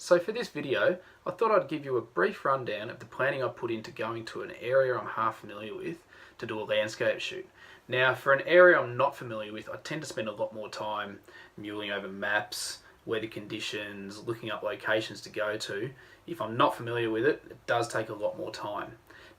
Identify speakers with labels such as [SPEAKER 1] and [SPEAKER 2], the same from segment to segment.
[SPEAKER 1] So for this video, I thought I'd give you a brief rundown of the planning I put into going to an area I'm half familiar with to do a landscape shoot. Now for an area I'm not familiar with, I tend to spend a lot more time mulling over maps, weather conditions, looking up locations to go to. If I'm not familiar with it, it does take a lot more time.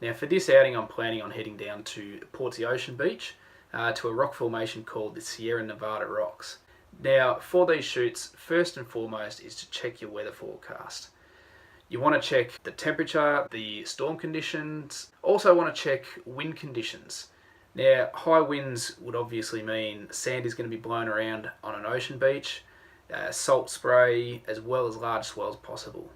[SPEAKER 1] Now for this outing I'm planning on heading down to Portsea Ocean Beach to a rock formation called the Sierra Nevada Rocks. Now for these shoots, first and foremost is to check your weather forecast. You want to check the temperature, the storm conditions, also want to check wind conditions. Now high winds would obviously mean sand is going to be blown around on an ocean beach, salt spray, as well as large swells possible.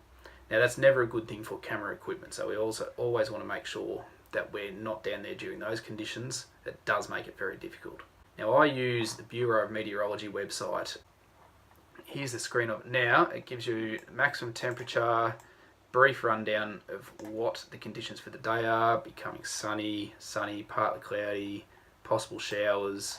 [SPEAKER 1] Now that's never a good thing for camera equipment, so we also always want to make sure that we're not down there during those conditions. It does make it very difficult. Now I use the Bureau of Meteorology website. Here's the screen of it now. It gives you maximum temperature, brief rundown of what the conditions for the day are, becoming sunny, partly cloudy, possible showers.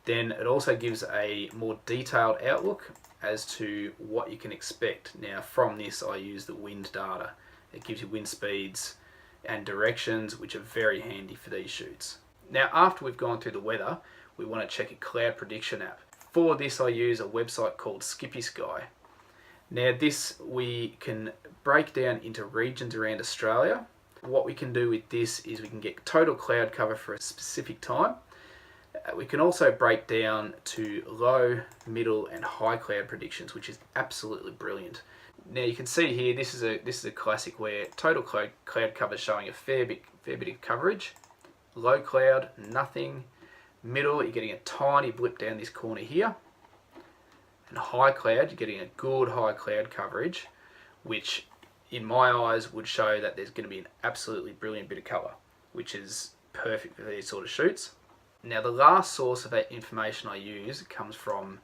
[SPEAKER 1] Then it also gives a more detailed outlook as to what you can expect. Now from this I use the wind data. It gives you wind speeds and directions, which are very handy for these shoots. Now after we've gone through the weather, we want to check a cloud prediction app. For this I use a website called Skippy Sky. Now this we can break down into regions around Australia. What we can do with this is we can get total cloud cover for a specific time. We can also break down to low, middle and high cloud predictions, which is absolutely brilliant. Now you can see here, this is a classic where total cloud cover is showing a fair bit of coverage. Low cloud, nothing. Middle, you're getting a tiny blip down this corner here. And high cloud, you're getting a good high cloud coverage, which in my eyes would show that there's going to be an absolutely brilliant bit of colour, which is perfect for these sort of shoots. Now the last source of that information I use comes from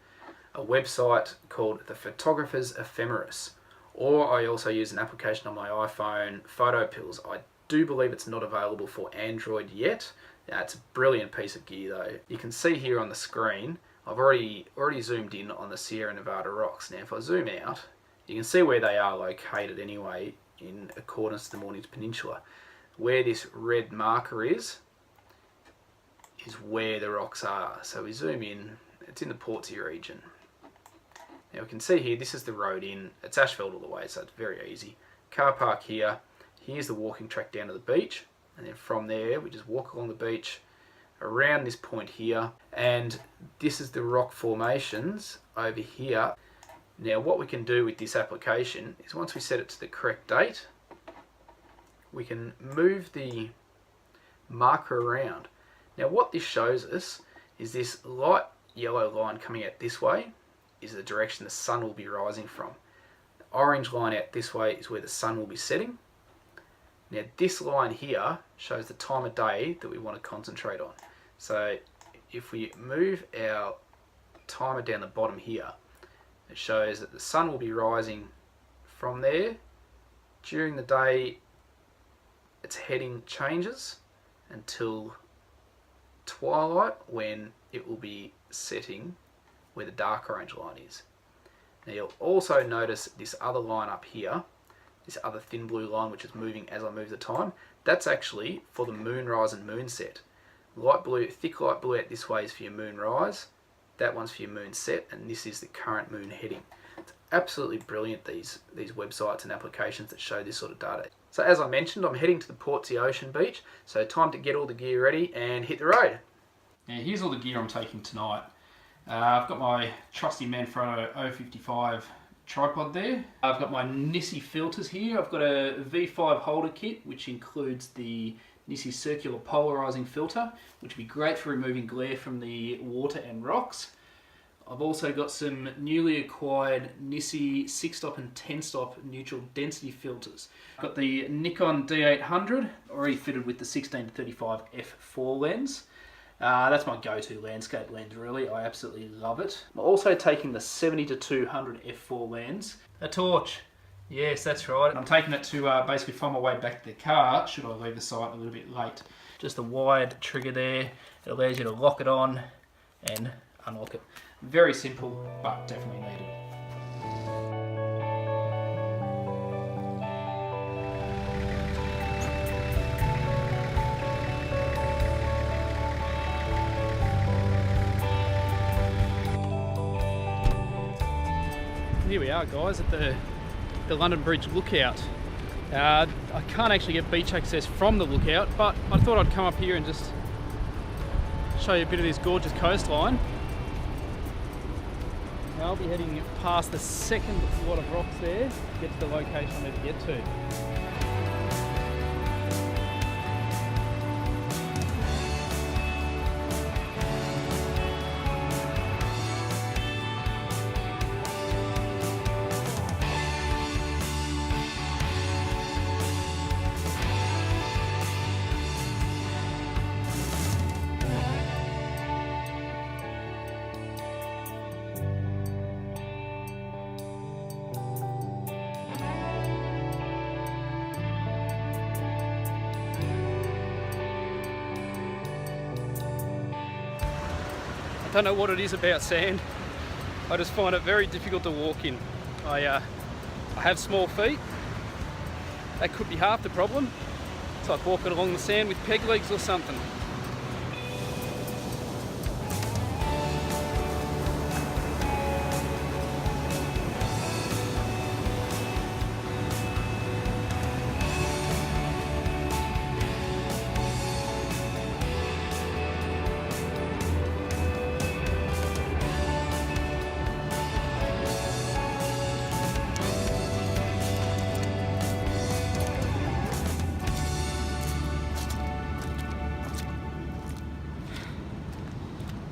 [SPEAKER 1] a website called the Photographer's Ephemeris, or I also use an application on my iPhone, Photo Pills. I do believe it's not available for Android yet. It's a brilliant piece of gear though. You can see here on the screen, I've already zoomed in on the Sierra Nevada rocks. Now if I zoom out, you can see where they are located anyway in accordance to the Mornington Peninsula. Where this red marker is where the rocks are. So we zoom in, it's in the Portsea region. Now we can see here, this is the road in, it's asphalt all the way, so it's very easy. Car park here, here's the walking track down to the beach. And then from there, we just walk along the beach around this point here. And this is the rock formations over here. Now what we can do with this application is once we set it to the correct date, we can move the marker around. Now what this shows us is this light yellow line coming out this way is the direction the sun will be rising from. The orange line out this way is where the sun will be setting. Now this line here shows the time of day that we want to concentrate on. So if we move our timer down the bottom here, it shows that the sun will be rising from there. During the day, its heading changes until twilight, when it will be setting where the dark orange line is. Now you'll also notice this other line up here, this other thin blue line which is moving as I move the time. That's actually for the moonrise and moonset. Light blue, thick light blue out this way is for your moonrise, that one's for your moonset, and this is the current moon heading. It's absolutely brilliant, these websites and applications that show this sort of data. So as I mentioned, I'm heading to the Portsea Ocean Beach, so time to get all the gear ready and hit the road. Now here's all the gear I'm taking tonight. I've got my trusty Manfrotto O55 tripod there. I've got my Nisi filters here. I've got a V5 holder kit which includes the Nisi Circular Polarising Filter, which would be great for removing glare from the water and rocks. I've also got some newly acquired Nisi 6-stop and 10-stop neutral density filters. I've got the Nikon D800, already fitted with the 16-35 f4 lens. That's my go-to landscape lens really, I absolutely love it. I'm also taking the 70-200 f4 lens. A torch, yes that's right. And I'm taking it to basically find my way back to the car should I leave the site a little bit late. Just the wired trigger there, it allows you to lock it on and unlock it. Very simple, but definitely needed. Here we are, guys, at the London Bridge lookout. I can't actually get beach access from the lookout, but I thought I'd come up here and just show you a bit of this gorgeous coastline. Now I'll be heading past the second lot of rocks there to get to the location I need to get to. I don't know what it is about sand. I just find it very difficult to walk in. I have small feet. That could be half the problem. It's like walking along the sand with peg legs or something.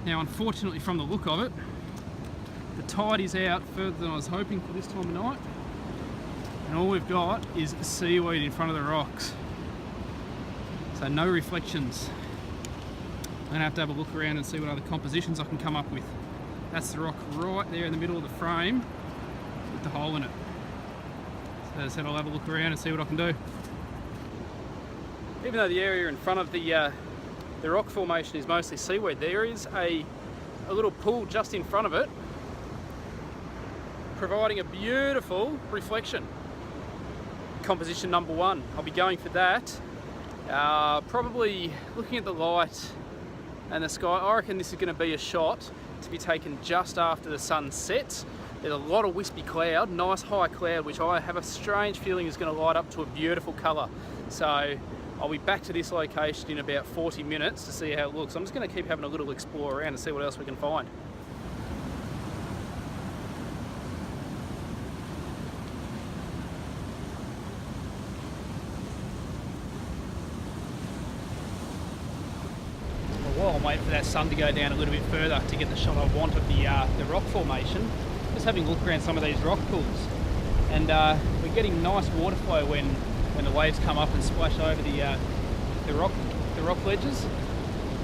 [SPEAKER 1] Now, unfortunately, from the look of it, the tide is out further than I was hoping for this time of night, and all we've got is seaweed in front of the rocks, so no reflections. I'm gonna have to have a look around and see what other compositions I can come up with. That's the rock right there in the middle of the frame with the hole in it. So as I said, I'll have a look around and see what I can do. Even though the area in front of the rock formation is mostly seaweed, there is a little pool just in front of it, providing a beautiful reflection. Composition number one. I'll be going for that. Probably looking at the light and the sky, I reckon this is going to be a shot to be taken just after the sun sets. There's a lot of wispy cloud, nice high cloud, which I have a strange feeling is going to light up to a beautiful colour. So I'll be back to this location in about 40 minutes to see how it looks. I'm just going to keep having a little explore around and see what else we can find. While I'm waiting for that sun to go down a little bit further to get the shot I want of the rock formation, just having a look around some of these rock pools, and we're getting nice water flow when the waves come up and splash over the rock ledges.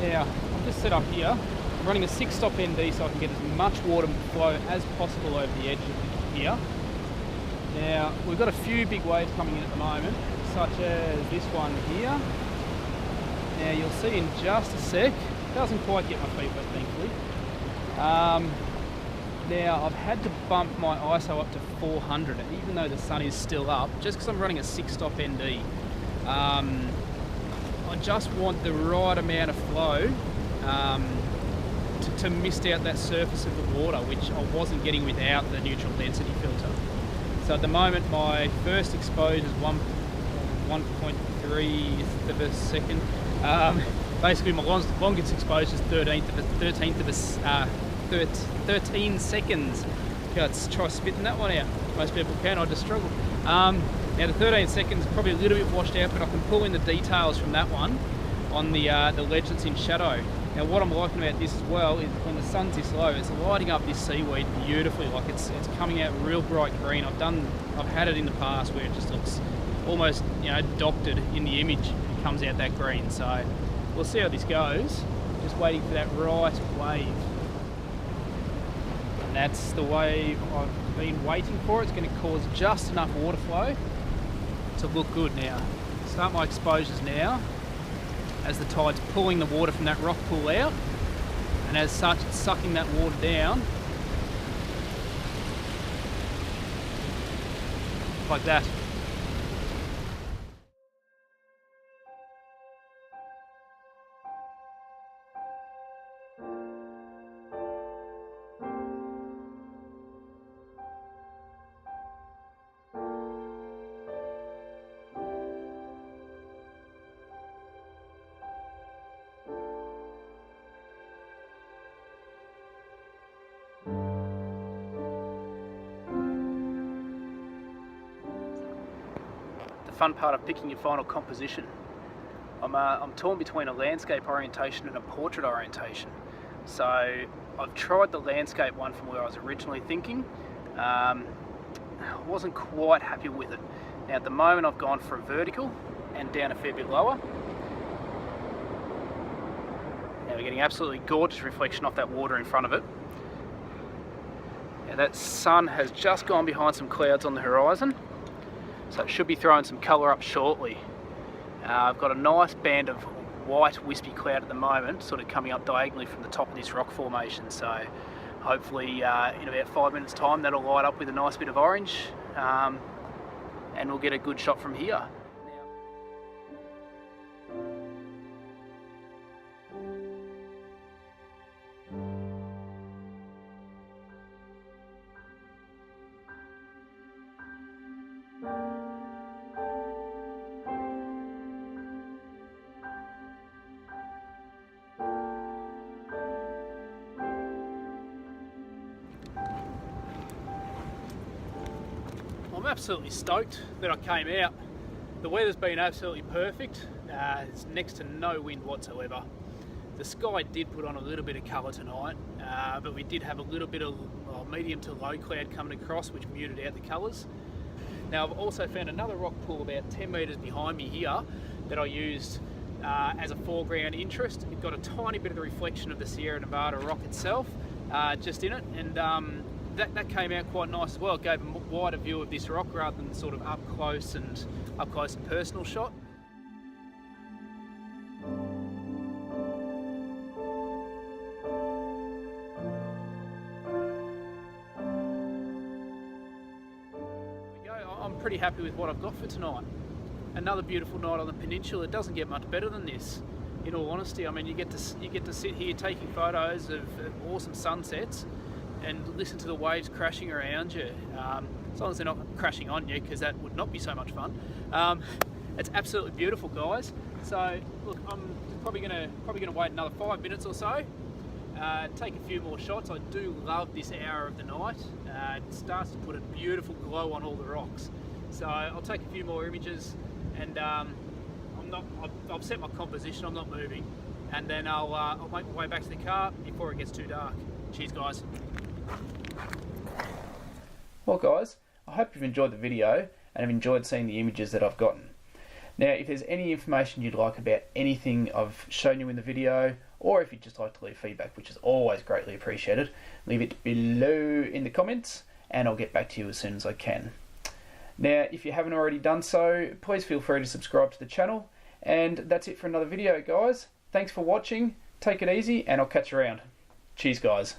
[SPEAKER 1] Now I'm just set up here. I'm running a 6-stop ND so I can get as much water flow as possible over the edge of here. Now we've got a few big waves coming in at the moment, such as this one here. Now you'll see in just a sec, doesn't quite get my feet wet thankfully. Now I've had to bump my ISO up to 400 even though the sun is still up, just because I'm running a 6-stop ND. I just want the right amount of flow to mist out that surface of the water, which I wasn't getting without the neutral density filter. So at the moment my first exposure is 1.3 of a second. Basically my longest exposure is 13 seconds. Let's try spitting that one out. Most people can, I just struggle. Now the 13 seconds is probably a little bit washed out, but I can pull in the details from that one on the ledge that's in shadow. Now what I'm liking about this as well is when the sun's this low, it's lighting up this seaweed beautifully. Like it's coming out real bright green. I've had it in the past where it just looks almost, you know, doctored in the image. It comes out that green. So we'll see how this goes. Just waiting for that right wave. And that's the wave I've been waiting for. It's going to cause just enough water flow to look good. Now start my exposures now as the tide's pulling the water from that rock pool out, and as such it's sucking that water down like that. fun part of picking your final composition. I'm torn between a landscape orientation and a portrait orientation. So I've tried the landscape one from where I was originally thinking. I wasn't quite happy with it. Now at the moment I've gone for a vertical and down a fair bit lower. Now we're getting absolutely gorgeous reflection off that water in front of it. Now that sun has just gone behind some clouds on the horizon, so it should be throwing some colour up shortly. I've got a nice band of white wispy cloud at the moment, sort of coming up diagonally from the top of this rock formation, so hopefully in about 5 minutes time that'll light up with a nice bit of orange, and we'll get a good shot from here. I'm absolutely stoked that I came out. The weather's been absolutely perfect. It's next to no wind whatsoever. The sky did put on a little bit of colour tonight, but we did have a little bit of medium to low cloud coming across, which muted out the colours. Now I've also found another rock pool about 10 metres behind me here that I used as a foreground interest. It got a tiny bit of the reflection of the Sierra Nevada rock itself just in it, and that came out quite nice as well. It gave a wider view of this rock rather than sort of up close and personal shot. There we go. I'm pretty happy with what I've got for tonight. Another beautiful night on the peninsula. It doesn't get much better than this, in all honesty. I mean, you get to sit here taking photos of awesome sunsets and listen to the waves crashing around you, as long as they're not crashing on you, because that would not be so much fun. It's absolutely beautiful, guys. So look, I'm probably gonna wait another 5 minutes or so, take a few more shots. I do love this hour of the night. It starts to put a beautiful glow on all the rocks. So I'll take a few more images, and I've set my composition. I'm not moving, and then I'll make my way back to the car before it gets too dark. Cheers, guys. Well guys, I hope you've enjoyed the video and have enjoyed seeing the images that I've gotten. Now if there's any information you'd like about anything I've shown you in the video, or if you'd just like to leave feedback, which is always greatly appreciated, leave it below in the comments and I'll get back to you as soon as I can. Now if you haven't already done so, please feel free to subscribe to the channel, and that's it for another video guys. Thanks for watching, take it easy, and I'll catch you around. Cheers guys.